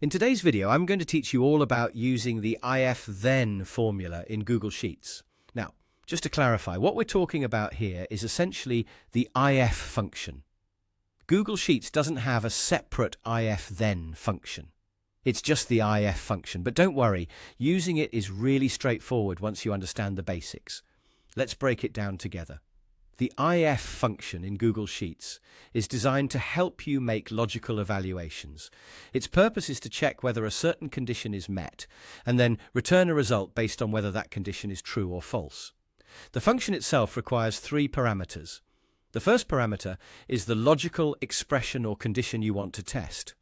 In today's video, I'm going to teach you all about using the if then formula in Google Sheets. Now, just to clarify, what we're talking about here is essentially the if function. Google Sheets doesn't have a separate if then function. It's just the if function, but don't worry, using it is really straightforward once you understand the basics. Let's break it down together. The if function in Google Sheets is designed to help you make logical evaluations. Its purpose is to check whether a certain condition is met, and then return a result based on whether that condition is true or false. The function itself requires three parameters. The first parameter is the logical expression or condition you want to test.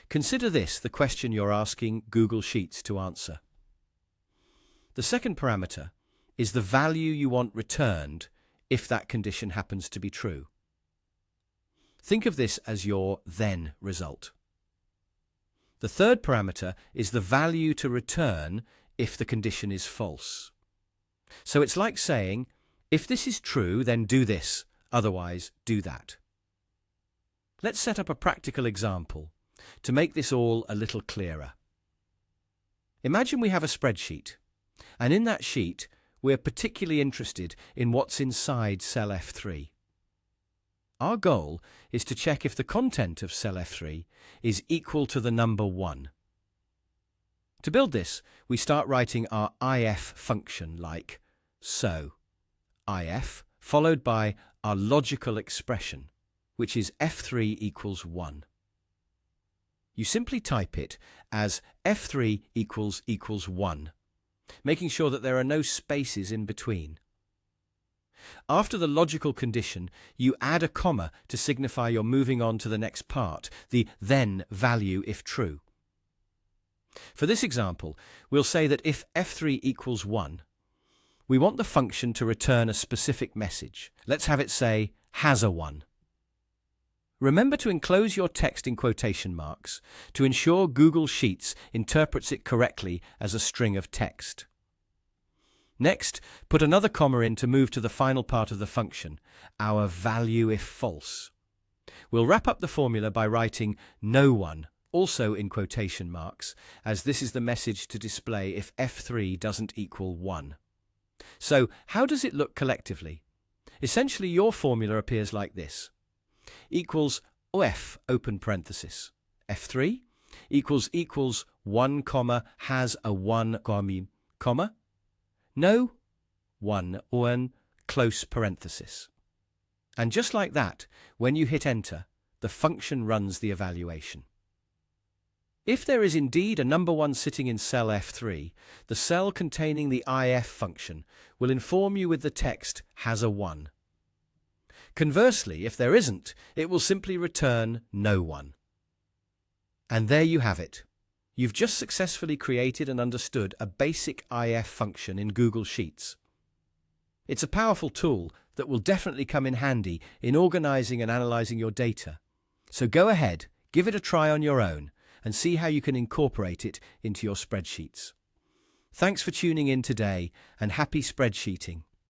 Consider this the question you're asking Google Sheets to answer. The second parameter is the value you want returned if that condition happens to be true. Think of this as your then result. The third parameter is the value to return if the condition is false. So it's like saying, if this is true, then do this, otherwise do that. Let's set up a practical example to make this all a little clearer. Imagine we have a spreadsheet, and in that sheet, we're particularly interested in what's inside cell F3. Our goal is to check if the content of cell F3 is equal to the number 1. To build this, we start writing our if function like so. If followed by our logical expression, which is F3 equals 1. You simply type it as F3 equals 1. Making sure that there are no spaces in between. After the logical condition, you add a comma to signify you're moving on to the next part, the then value if true. For this example, we'll say that if F3 equals 1, we want the function to return a specific message. Let's have it say, has a 1. Remember to enclose your text in quotation marks to ensure Google Sheets interprets it correctly as a string of text. Next, put another comma in to move to the final part of the function, our value if false. We'll wrap up the formula by writing no 1, also in quotation marks, as this is the message to display if F3 doesn't equal 1. So, how does it look collectively? Essentially, your formula appears like this. Equals OF open parenthesis F3 equals 1 comma has a 1 comma no 1 or an close parenthesis. And just like that, when you hit enter, the function runs the evaluation. If there is indeed a number 1 sitting in cell F3, the cell containing the if function will inform you with the text has a 1. Conversely, if there isn't, it will simply return no 1. And there you have it. You've just successfully created and understood a basic if function in Google Sheets. It's a powerful tool that will definitely come in handy in organizing and analyzing your data. So go ahead, give it a try on your own, and see how you can incorporate it into your spreadsheets. Thanks for tuning in today, and happy spreadsheeting.